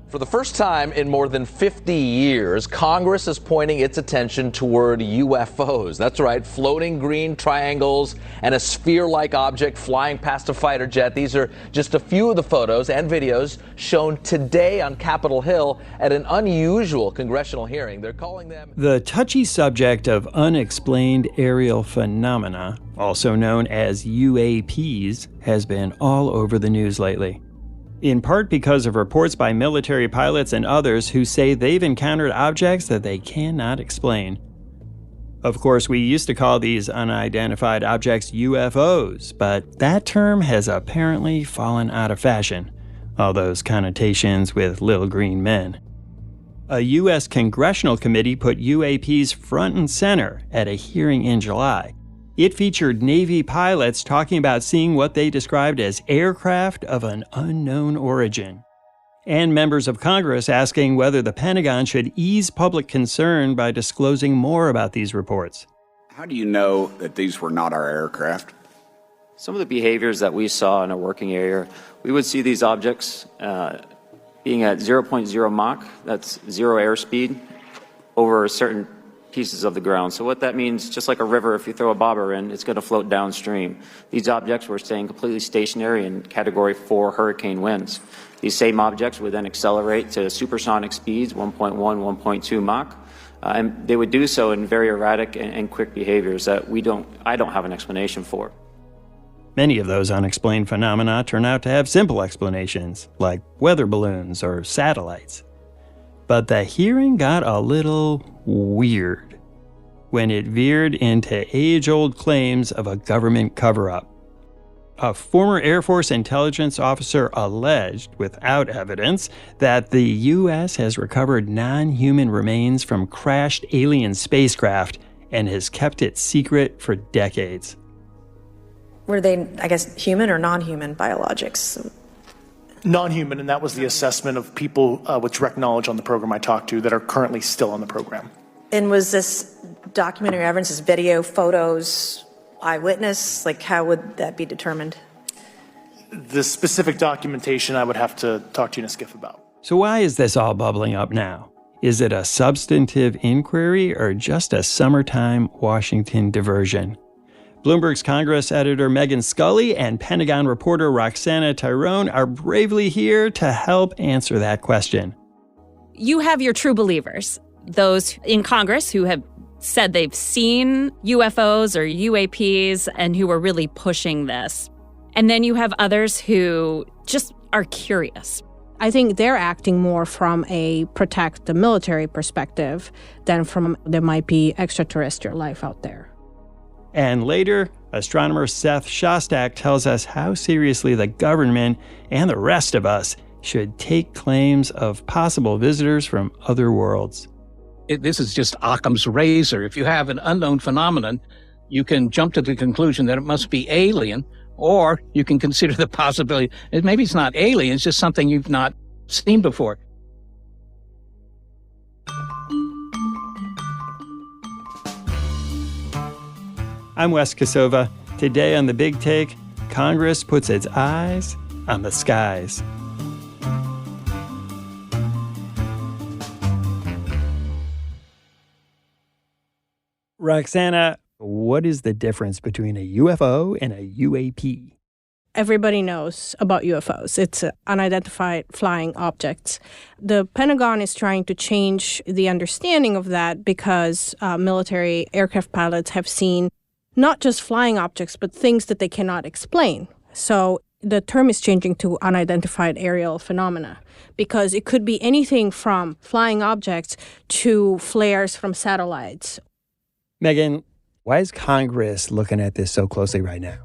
For the first time in more than 50 years, Congress is pointing its attention toward UFOs. That's right, floating green triangles and a sphere-like object flying past a fighter jet. These are just a few of the photos and videos shown today on Capitol Hill at an unusual congressional hearing. They're calling them the touchy subject of unexplained aerial phenomena, also known as UAPs, has been all over the news lately. In part because of reports by military pilots and others who say they've encountered objects that they cannot explain. Of course, we used to call these unidentified objects UFOs, but that term has apparently fallen out of fashion. All those connotations with little green men. A U.S. congressional committee put UAPs front and center at a hearing in July. It featured Navy pilots talking about seeing what they described as aircraft of an unknown origin, and members of Congress asking whether the Pentagon should ease public concern by disclosing more about these reports. How do you know that these were not our aircraft? Some of the behaviors that we saw in a working area, we would see these objects being at 0.0 Mach, that's zero airspeed, over certain pieces of the ground. So what that means, just like a river, if you throw a bobber in, it's going to float downstream. These objects were staying completely stationary in Category 4 hurricane winds. These same objects would then accelerate to supersonic speeds, 1.1, 1.2 Mach, and they would do so in very erratic and quick behaviors that I don't have an explanation for. Many of those unexplained phenomena turn out to have simple explanations, like weather balloons or satellites. But the hearing got a little weird when it veered into age-old claims of a government cover-up. A former Air Force intelligence officer alleged, without evidence, that the U.S. has recovered non-human remains from crashed alien spacecraft and has kept it secret for decades. Were they, I guess, human or non-human biologics? Non-human, and that was the assessment of people with direct knowledge on the program I talked to that are currently still on the program. And was this documentary evidence, this video, photos, eyewitness? Like, how would that be determined? The specific documentation I would have to talk to you in a skiff about. So why is this all bubbling up now? Is it a substantive inquiry or just a summertime Washington diversion? Bloomberg's Congress editor Megan Scully and Pentagon reporter Roxana Tyrone are bravely here to help answer that question. You have your true believers, those in Congress who have said they've seen UFOs or UAPs and who are really pushing this. And then you have others who just are curious. I think they're acting more from a protect the military perspective than from there might be extraterrestrial life out there. And later, astronomer Seth Shostak tells us how seriously the government and the rest of us should take claims of possible visitors from other worlds. This is just Occam's razor. If you have an unknown phenomenon, you can jump to the conclusion that it must be alien, or you can consider the possibility that maybe it's not alien, it's just something you've not seen before. I'm Wes Kosova. Today on The Big Take, Congress puts its eyes on the skies. Roxana, what is the difference between a UFO and a UAP? Everybody knows about UFOs. It's unidentified flying objects. The Pentagon is trying to change the understanding of that because military aircraft pilots have seen not just flying objects, but things that they cannot explain. So the term is changing to unidentified aerial phenomena because it could be anything from flying objects to flares from satellites. Megan, why is Congress looking at this so closely right now?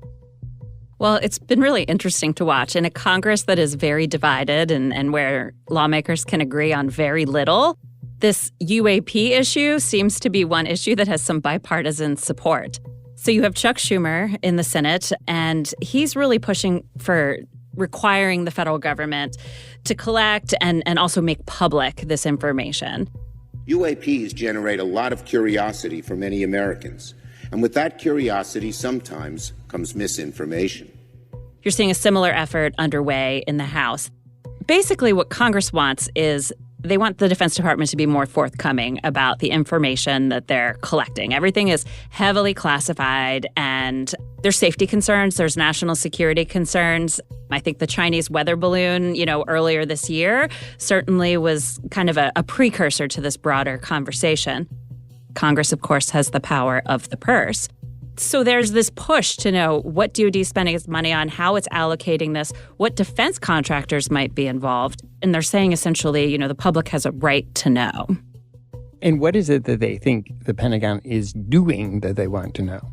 Well, it's been really interesting to watch. In a Congress that is very divided and where lawmakers can agree on very little, this UAP issue seems to be one issue that has some bipartisan support. So you have Chuck Schumer in the Senate, and he's really pushing for requiring the federal government to collect and also make public this information. UAPs generate a lot of curiosity for many Americans. And with that curiosity sometimes comes misinformation. You're seeing a similar effort underway in the House. Basically, what Congress wants is they want the Defense Department to be more forthcoming about the information that they're collecting. Everything is heavily classified, and there's safety concerns, there's national security concerns. I think the Chinese weather balloon, earlier this year certainly was kind of a precursor to this broader conversation. Congress, of course, has the power of the purse. So there's this push to know what DoD is spending its money on, how it's allocating this, what defense contractors might be involved. And they're saying essentially, the public has a right to know. And what is it that they think the Pentagon is doing that they want to know?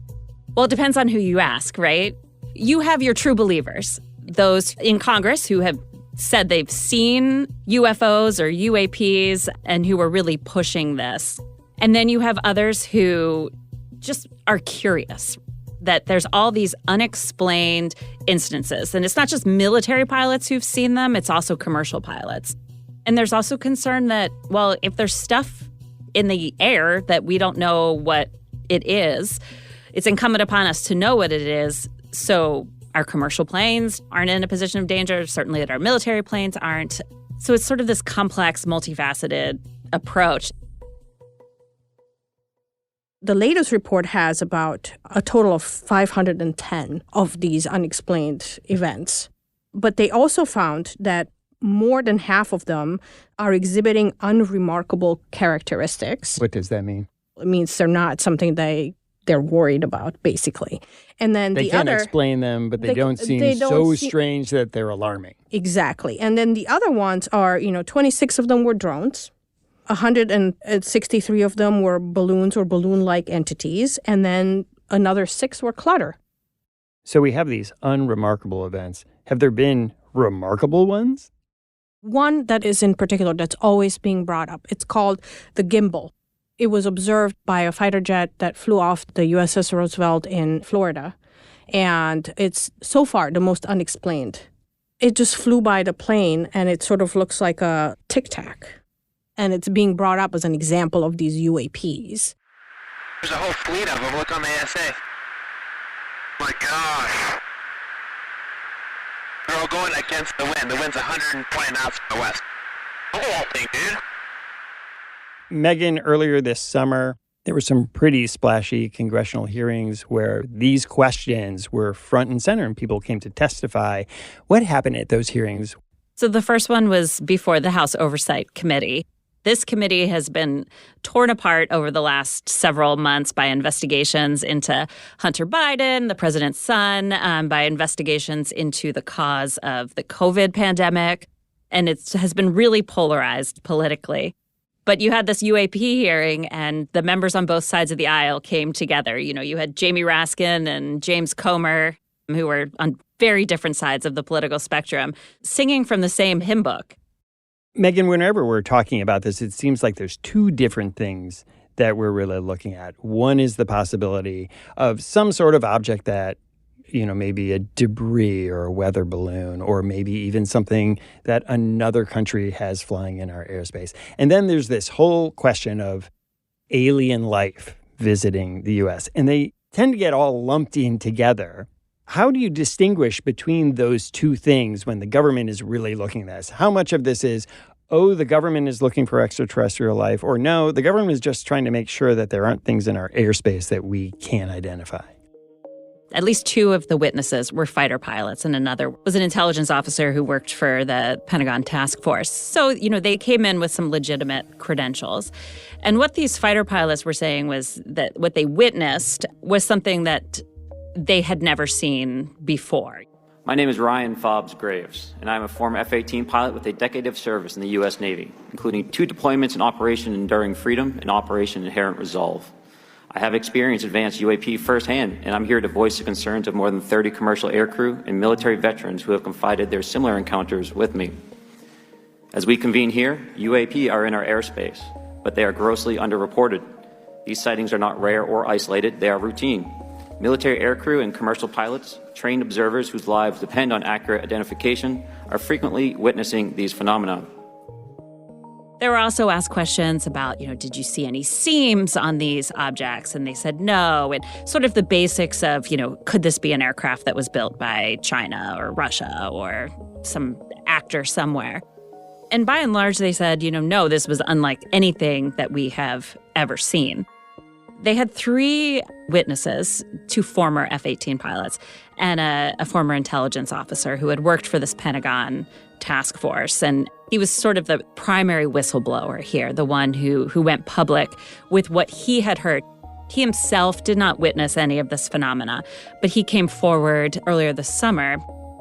Well, it depends on who you ask, right? You have your true believers, those in Congress who have said they've seen UFOs or UAPs and who are really pushing this. And then you have others who just are curious that there's all these unexplained instances. And it's not just military pilots who've seen them, it's also commercial pilots. And there's also concern that, well, if there's stuff in the air that we don't know what it is, it's incumbent upon us to know what it is. So our commercial planes aren't in a position of danger, certainly that our military planes aren't. So it's sort of this complex, multifaceted approach. The latest report has about a total of 510 of these unexplained events. But they also found that more than half of them are exhibiting unremarkable characteristics. What does that mean? It means they're not something they're worried about, basically. And then they can't explain them, but they don't seem so strange that they're alarming. Exactly. And then the other ones are, 26 of them were drones. 163 of them were balloons or balloon-like entities, and then another 6 were clutter. So we have these unremarkable events. Have there been remarkable ones? One that is in particular that's always being brought up. It's called the gimbal. It was observed by a fighter jet that flew off the USS Roosevelt in Florida, and it's so far the most unexplained. It just flew by the plane, and it sort of looks like a tic-tac. And it's being brought up as an example of these UAPs. There's a whole fleet of them. Look on the ASA. My gosh. They're all going against the wind. The wind's 120 knots from the west. Look at that thing, dude. Megan, earlier this summer, there were some pretty splashy congressional hearings where these questions were front and center and people came to testify. What happened at those hearings? So the first one was before the House Oversight Committee. This committee has been torn apart over the last several months by investigations into Hunter Biden, the president's son, by investigations into the cause of the COVID pandemic. And it has been really polarized politically. But you had this UAP hearing, and the members on both sides of the aisle came together. You had Jamie Raskin and James Comer, who were on very different sides of the political spectrum, singing from the same hymn book. Megan, whenever we're talking about this, it seems like there's two different things that we're really looking at. One is the possibility of some sort of object that, maybe a debris or a weather balloon, or maybe even something that another country has flying in our airspace. And then there's this whole question of alien life visiting the U.S., and they tend to get all lumped in together. How do you distinguish between those two things when the government is really looking at this? How much of this is, the government is looking for extraterrestrial life, or no, the government is just trying to make sure that there aren't things in our airspace that we can't identify? At least 2 of the witnesses were fighter pilots, and another was an intelligence officer who worked for the Pentagon Task Force. So, they came in with some legitimate credentials. And what these fighter pilots were saying was that what they witnessed was something that they had never seen before. My name is Ryan Fobbs Graves, and I'm a former F-18 pilot with a decade of service in the U.S. Navy, including 2 deployments in Operation Enduring Freedom and Operation Inherent Resolve. I have experienced advanced UAP firsthand, and I'm here to voice the concerns of more than 30 commercial aircrew and military veterans who have confided their similar encounters with me. As we convene here, UAP are in our airspace, but they are grossly underreported. These sightings are not rare or isolated, they are routine. Military aircrew and commercial pilots, trained observers whose lives depend on accurate identification, are frequently witnessing these phenomena. They were also asked questions about, did you see any seams on these objects? And they said no. And sort of the basics of, could this be an aircraft that was built by China or Russia or some actor somewhere. And by and large, they said, no, this was unlike anything that we have ever seen. They had 3 witnesses, 2 former F-18 pilots, and a former intelligence officer who had worked for this Pentagon task force. And he was sort of the primary whistleblower here, the one who went public with what he had heard. He himself did not witness any of this phenomena, but he came forward earlier this summer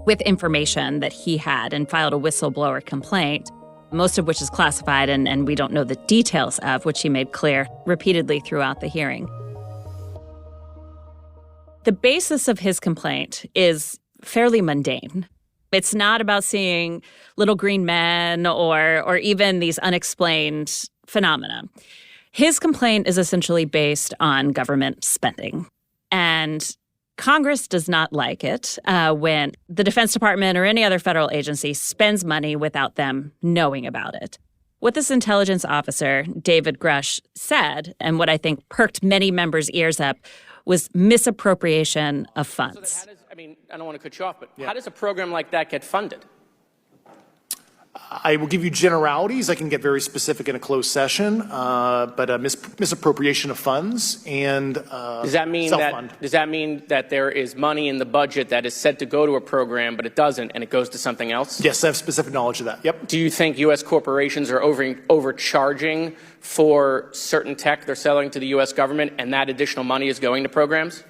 with information that he had and filed a whistleblower complaint, most of which is classified and we don't know the details of, which he made clear repeatedly throughout the hearing. The basis of his complaint is fairly mundane. It's not about seeing little green men or even these unexplained phenomena. His complaint is essentially based on government spending. And Congress does not like it when the Defense Department or any other federal agency spends money without them knowing about it. What this intelligence officer, David Grush, said, and what I think perked many members' ears up, was misappropriation of funds. So I don't want to cut you off, but how does a program like that get funded? I will give you generalities. I can get very specific in a closed session, but misappropriation of funds and does that mean self-fund. Does that mean that there is money in the budget that is said to go to a program, but it doesn't, and it goes to something else? Yes, I have specific knowledge of that. Yep. Do you think U.S. corporations are overcharging for certain tech they're selling to the U.S. government, and that additional money is going to programs?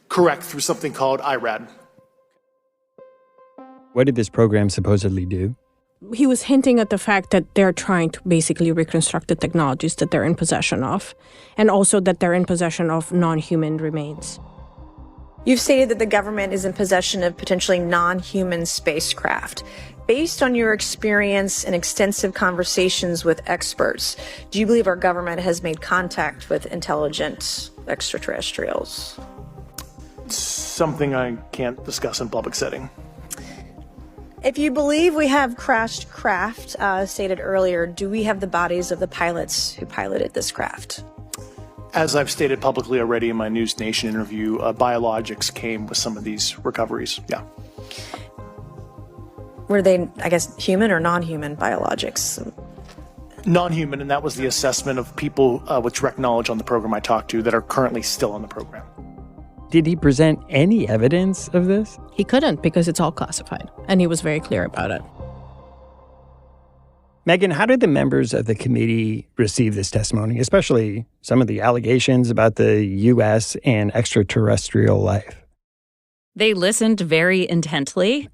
Correct, through something called IRAD. What did this program supposedly do? He was hinting at the fact that they're trying to basically reconstruct the technologies that they're in possession of, and also that they're in possession of non-human remains. You've stated that the government is in possession of potentially non-human spacecraft. Based on your experience and extensive conversations with experts, do you believe our government has made contact with intelligent extraterrestrials? Something I can't discuss in public setting. If you believe we have crashed craft, stated earlier, do we have the bodies of the pilots who piloted this craft? As I've stated publicly already in my News Nation interview, biologics came with some of these recoveries. Yeah. Were they, I guess, human or non-human biologics? Non-human, and that was the assessment of people with direct knowledge on the program I talked to that are currently still on the program. Did he present any evidence of this? He couldn't because it's all classified, and he was very clear about it. Megan, how did the members of the committee receive this testimony, especially some of the allegations about the U.S. and extraterrestrial life? They listened very intently.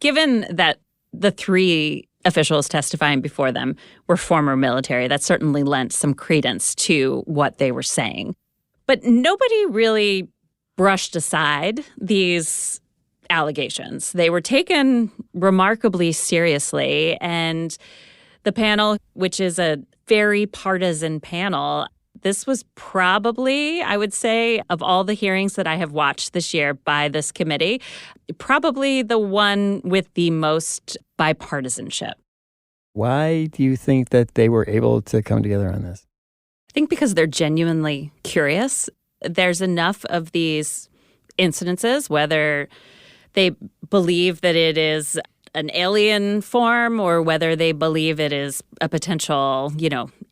Given that the 3 officials testifying before them were former military, that certainly lent some credence to what they were saying. But nobody really brushed aside these allegations. They were taken remarkably seriously, and the panel, which is a very partisan panel, this was probably, I would say, of all the hearings that I have watched this year by this committee, probably the one with the most bipartisanship. Why do you think that they were able to come together on this? I think because they're genuinely curious. There's enough of these incidences, whether they believe that it is an alien form or whether they believe it is a potential,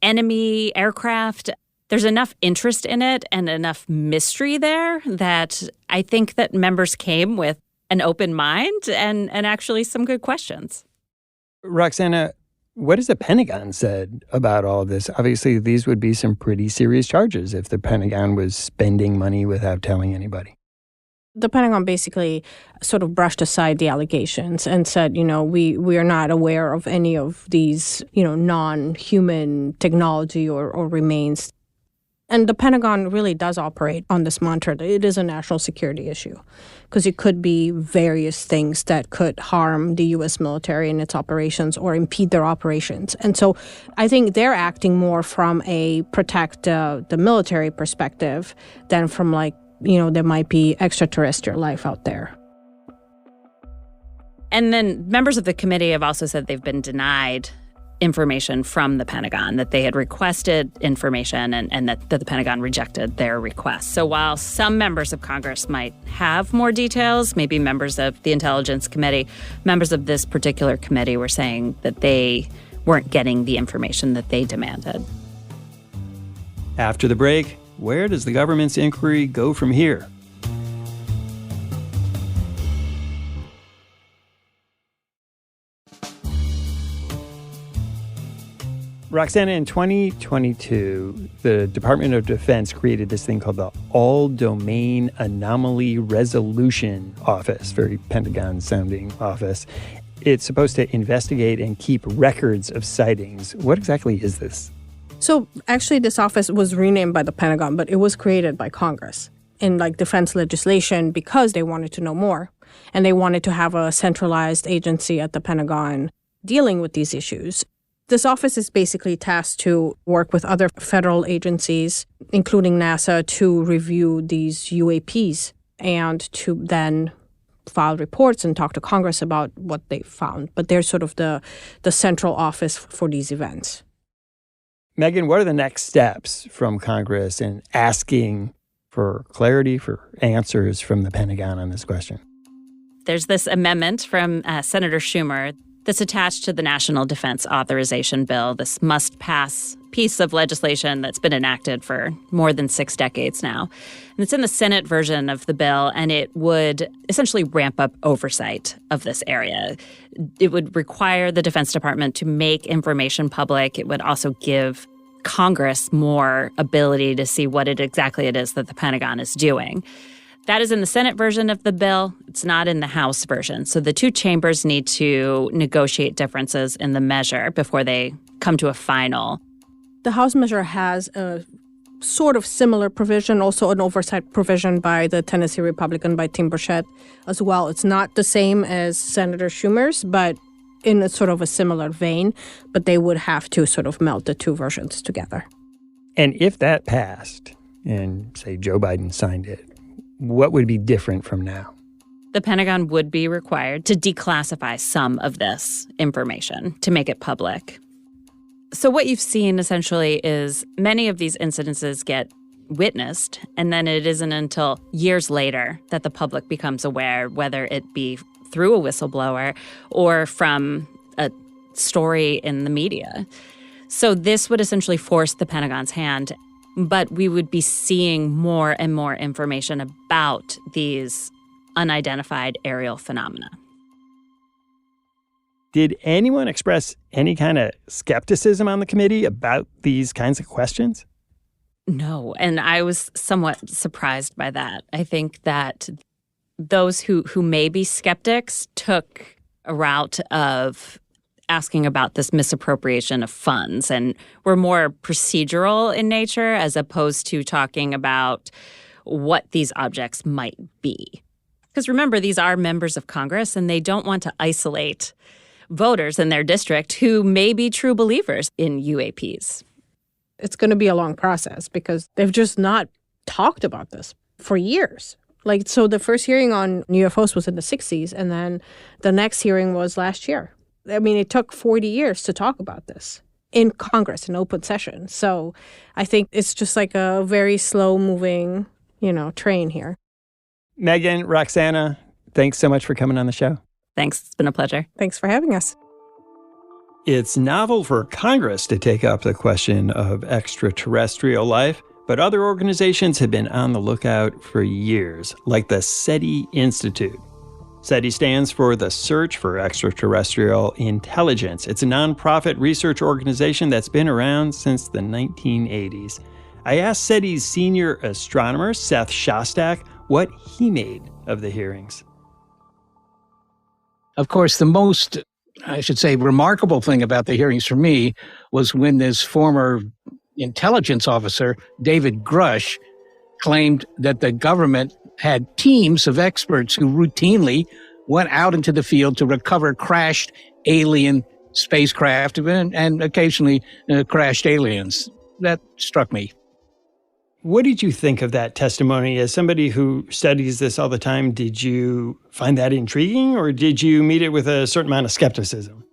enemy aircraft. There's enough interest in it and enough mystery there that I think that members came with an open mind and actually some good questions. Roxana, what has the Pentagon said about all of this? Obviously, these would be some pretty serious charges if the Pentagon was spending money without telling anybody. The Pentagon basically sort of brushed aside the allegations and said, we are not aware of any of these, non-human technology or remains. And the Pentagon really does operate on this mantra that it is a national security issue because it could be various things that could harm the U.S. military and its operations or impede their operations. And so I think they're acting more from a protect the military perspective than from there might be extraterrestrial life out there. And then members of the committee have also said they've been denied information from the Pentagon, that they had requested information and that the Pentagon rejected their request. So while some members of Congress might have more details, maybe members of the Intelligence Committee, members of this particular committee were saying that they weren't getting the information that they demanded. After the break, where does the government's inquiry go from here? Roxana, in 2022, the Department of Defense created this thing called the All-Domain Anomaly Resolution Office, very Pentagon-sounding office. It's supposed to investigate and keep records of sightings. What exactly is this? So actually, this office was renamed by the Pentagon, but it was created by Congress in defense legislation because they wanted to know more. And they wanted to have a centralized agency at the Pentagon dealing with these issues. This office is basically tasked to work with other federal agencies, including NASA, to review these UAPs and to then file reports and talk to Congress about what they found. But they're sort of the central office for these events. Megan, what are the next steps from Congress in asking for clarity, for answers from the Pentagon on this question? There's this amendment from Senator Schumer that's attached to the National Defense Authorization Bill, this must-pass piece of legislation that's been enacted for more than 6 decades now. And it's in the Senate version of the bill, and it would essentially ramp up oversight of this area. It would require the Defense Department to make information public. It would also give Congress more ability to see what exactly it is that the Pentagon is doing. That is in the Senate version of the bill. It's not in the House version. So the two chambers need to negotiate differences in the measure before they come to a final. The House measure has a sort of similar provision, also an oversight provision by the Tennessee Republican, by Tim Burchett as well. It's not the same as Senator Schumer's, but in a sort of a similar vein. But they would have to sort of meld the two versions together. And if that passed, and say Joe Biden signed it, what would be different from now? The Pentagon would be required to declassify some of this information to make it public. So what you've seen essentially is many of these incidences get witnessed, and then it isn't until years later that the public becomes aware, whether it be through a whistleblower or from a story in the media. So this would essentially force the Pentagon's hand. But we would be seeing more and more information about these unidentified aerial phenomena. Did anyone express any kind of skepticism on the committee about these kinds of questions? No, and I was somewhat surprised by that. I think that those who may be skeptics took a route of asking about this misappropriation of funds and were more procedural in nature as opposed to talking about what these objects might be. Because remember, these are members of Congress and they don't want to isolate voters in their district who may be true believers in UAPs. It's going to be a long process because they've just not talked about this for years. So the first hearing on UFOs was in the 60s, and then the next hearing was last year. I mean, it took 40 years to talk about this in Congress, in open session. So I think it's just like a very slow-moving, train here. Megan, Roxana, thanks so much for coming on the show. Thanks. It's been a pleasure. Thanks for having us. It's novel for Congress to take up the question of extraterrestrial life, but other organizations have been on the lookout for years, like the SETI Institute. SETI stands for the Search for Extraterrestrial Intelligence. It's a nonprofit research organization that's been around since the 1980s. I asked SETI's senior astronomer, Seth Shostak, what he made of the hearings. Of course, the most, remarkable thing about the hearings for me was when this former intelligence officer, David Grush, claimed that the government had teams of experts who routinely went out into the field to recover crashed alien spacecraft and occasionally crashed aliens. That struck me. What did you think of that testimony? As somebody who studies this all the time, did you find that intriguing, or did you meet it with a certain amount of skepticism?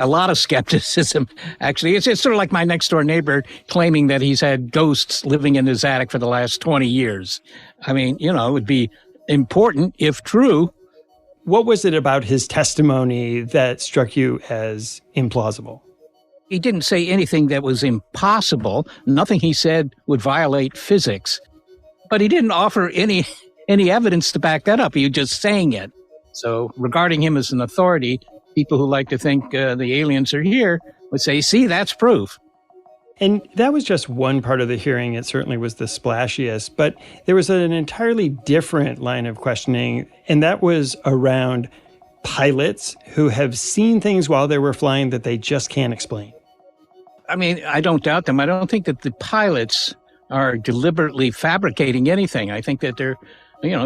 a lot of skepticism, actually. It's sort of like my next door neighbor claiming that he's had ghosts living in his attic for the last 20 years. I mean, it would be important if true. What was it about his testimony that struck you as implausible? He didn't say anything that was impossible. Nothing he said would violate physics. But he didn't offer any evidence to back that up. He was just saying it. So regarding him as an authority, people who like to think the aliens are here would say, see, that's proof. And that was just one part of the hearing. It certainly was the splashiest. But there was an entirely different line of questioning, and that was around pilots who have seen things while they were flying that they just can't explain. I mean, I don't doubt them. I don't think that the pilots are deliberately fabricating anything. I think that they're,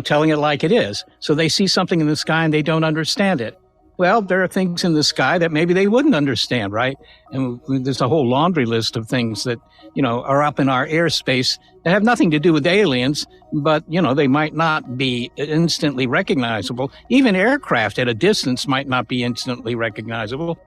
telling it like it is. So they see something in the sky and they don't understand it. Well, there are things in the sky that maybe they wouldn't understand, right? And there's a whole laundry list of things that, are up in our airspace that have nothing to do with aliens, but, they might not be instantly recognizable. Even aircraft at a distance might not be instantly recognizable.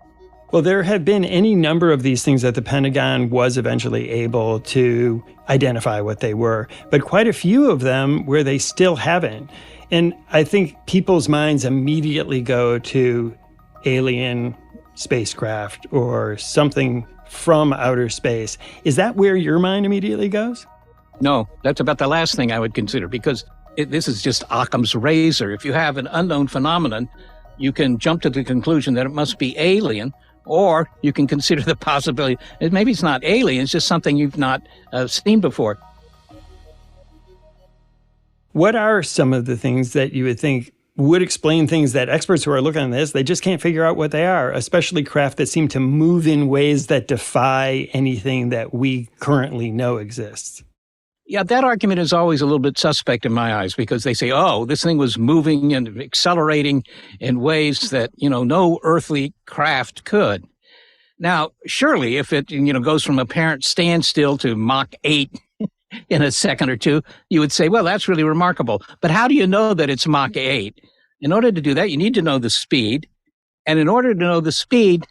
Well, there have been any number of these things that the Pentagon was eventually able to identify what they were, but quite a few of them where they still haven't. And I think people's minds immediately go to alien spacecraft or something from outer space. Is that where your mind immediately goes? No, that's about the last thing I would consider, because this is just Occam's razor. If you have an unknown phenomenon, you can jump to the conclusion that it must be alien, or you can consider the possibility that maybe it's not alien, it's just something you've not seen before. What are some of the things that you would think would explain things that experts who are looking at this, they just can't figure out what they are, especially craft that seem to move in ways that defy anything that we currently know exists? Yeah, that argument is always a little bit suspect in my eyes, because they say, oh, this thing was moving and accelerating in ways that, no earthly craft could. Now, surely if it, goes from apparent standstill to Mach 8 in a second or two, you would say, well, that's really remarkable. But how do you know that it's Mach 8? In order to do that, you need to know the speed. And in order to know the speed,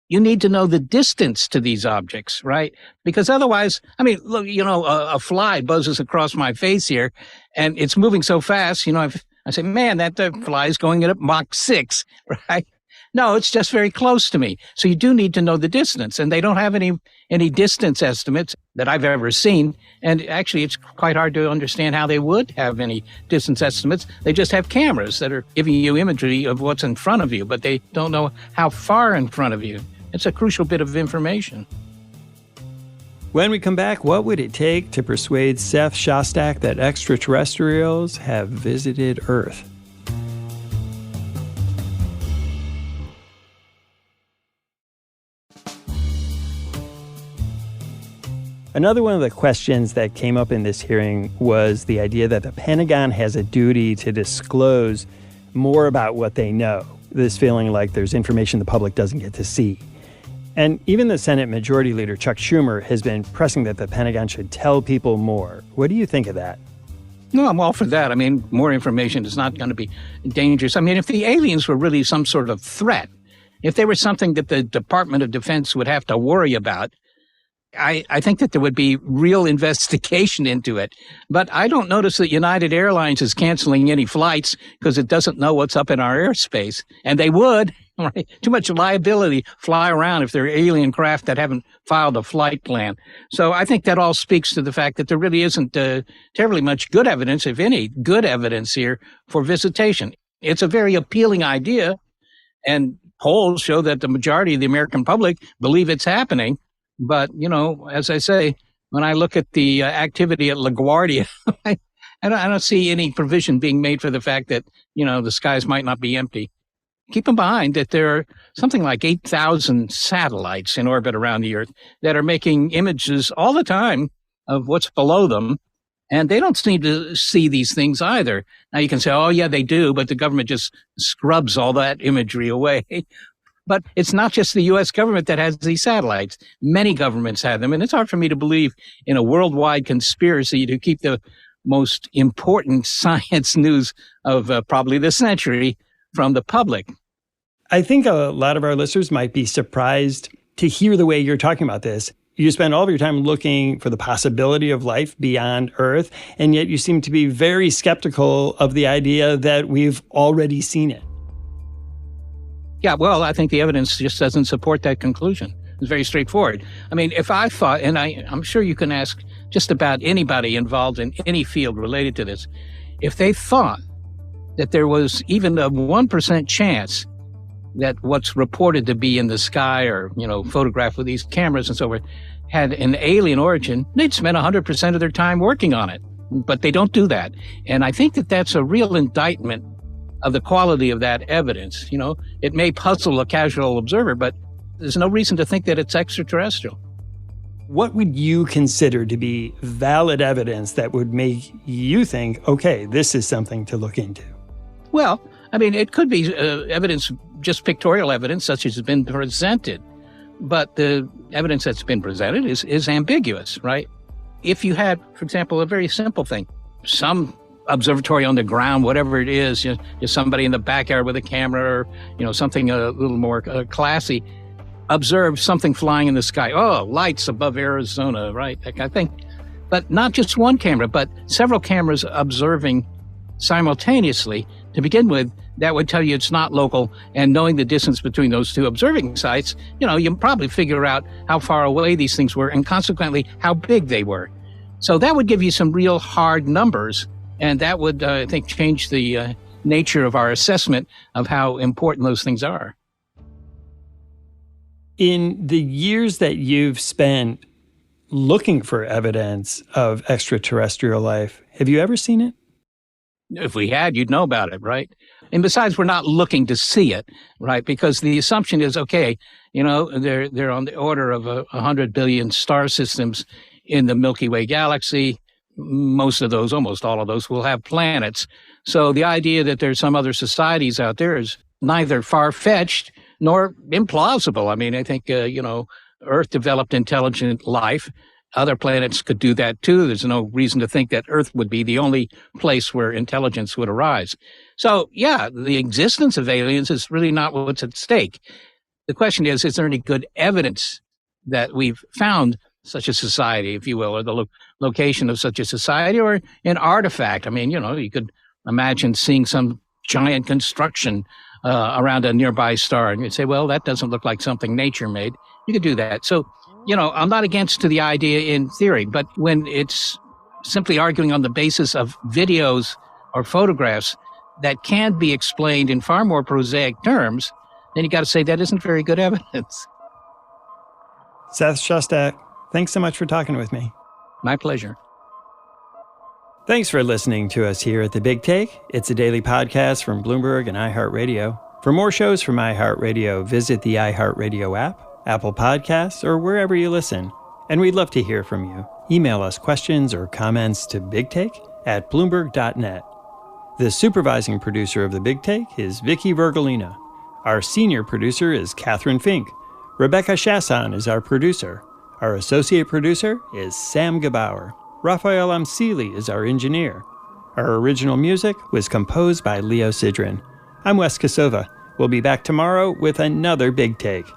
you need to know the distance to these objects, right? Because otherwise, I mean, look, a fly buzzes across my face here and it's moving so fast, I say, man, that fly is going at Mach 6, right? No, it's just very close to me. So you do need to know the distance, and they don't have any distance estimates that I've ever seen. And actually, it's quite hard to understand how they would have any distance estimates. They just have cameras that are giving you imagery of what's in front of you, but they don't know how far in front of you. It's a crucial bit of information. When we come back, what would it take to persuade Seth Shostak that extraterrestrials have visited Earth? Another one of the questions that came up in this hearing was the idea that the Pentagon has a duty to disclose more about what they know, this feeling like there's information the public doesn't get to see. And even the Senate Majority Leader Chuck Schumer has been pressing that the Pentagon should tell people more. What do you think of that? No, I'm all for that. I mean, more information is not going to be dangerous. I mean, if the aliens were really some sort of threat, if they were something that the Department of Defense would have to worry about, I think that there would be real investigation into it. But I don't notice that United Airlines is canceling any flights because it doesn't know what's up in our airspace. And they would, right? Too much liability fly around if they're alien craft that haven't filed a flight plan. So I think that all speaks to the fact that there really isn't terribly much good evidence, if any, good evidence here for visitation. It's a very appealing idea, and polls show that the majority of the American public believe it's happening. But, as I say, when I look at the activity at LaGuardia, I don't see any provision being made for the fact that, the skies might not be empty. Keep in mind that there are something like 8,000 satellites in orbit around the Earth that are making images all the time of what's below them. And they don't seem to see these things either. Now you can say, oh, yeah, they do, but the government just scrubs all that imagery away. But it's not just the U.S. government that has these satellites. Many governments have them. And it's hard for me to believe in a worldwide conspiracy to keep the most important science news of probably the century from the public. I think a lot of our listeners might be surprised to hear the way you're talking about this. You spend all of your time looking for the possibility of life beyond Earth, and yet you seem to be very skeptical of the idea that we've already seen it. Yeah, well, I think the evidence just doesn't support that conclusion. It's very straightforward. I mean, if I thought, and I'm sure you can ask just about anybody involved in any field related to this, if they thought that there was even a 1% chance that what's reported to be in the sky or, photographed with these cameras and so forth had an alien origin, they'd spend 100% of their time working on it. But they don't do that. And I think that that's a real indictment of the quality of that evidence. It may puzzle a casual observer, but there's no reason to think that it's extraterrestrial. What would you consider to be valid evidence that would make you think, okay, this is something to look into? Well, I mean, it could be evidence, just pictorial evidence, such as has been presented. But the evidence that's been presented is ambiguous, right? If you had, for example, a very simple thing, some observatory on the ground, whatever it is, just somebody in the backyard with a camera or, something a little more classy, observe something flying in the sky. Oh, lights above Arizona, right? That kind of thing. But not just one camera, but several cameras observing simultaneously. To begin with, that would tell you it's not local, and knowing the distance between those two observing sites, you can probably figure out how far away these things were and consequently how big they were. So that would give you some real hard numbers, and that would, I think, change the nature of our assessment of how important those things are. In the years that you've spent looking for evidence of extraterrestrial life, have you ever seen it? If we had, you'd know about it, right? And besides, we're not looking to see it, right? Because the assumption is, okay, they're on the order of 100 billion star systems in the Milky Way galaxy. Most of those, almost all of those, will have planets. So the idea that there's some other societies out there is neither far-fetched nor implausible. I mean, I think, Earth developed intelligent life. Other planets could do that too. There's no reason to think that Earth would be the only place where intelligence would arise. So, yeah, the existence of aliens is really not what's at stake. The question is there any good evidence that we've found such a society, if you will, or the location of such a society, or an artifact? I mean, you could imagine seeing some giant construction around a nearby star, and you'd say, well, that doesn't look like something nature made. You could do that. So, I'm not against to the idea in theory, but when it's simply arguing on the basis of videos or photographs that can be explained in far more prosaic terms, then you got to say that isn't very good evidence. Seth Shostak, thanks so much for talking with me. My pleasure. Thanks for listening to us here at The Big Take. It's a daily podcast from Bloomberg and iHeartRadio. For more shows from iHeartRadio, visit the iHeartRadio app, Apple Podcasts, or wherever you listen. And we'd love to hear from you. Email us questions or comments to bigtake@bloomberg.net. The supervising producer of The Big Take is Vicky Vergolina. Our senior producer is Catherine Fink. Rebecca Chasson is our producer. Our associate producer is Sam Gebauer. Raphael Amsili is our engineer. Our original music was composed by Leo Sidran. I'm Wes Kosova. We'll be back tomorrow with another Big Take.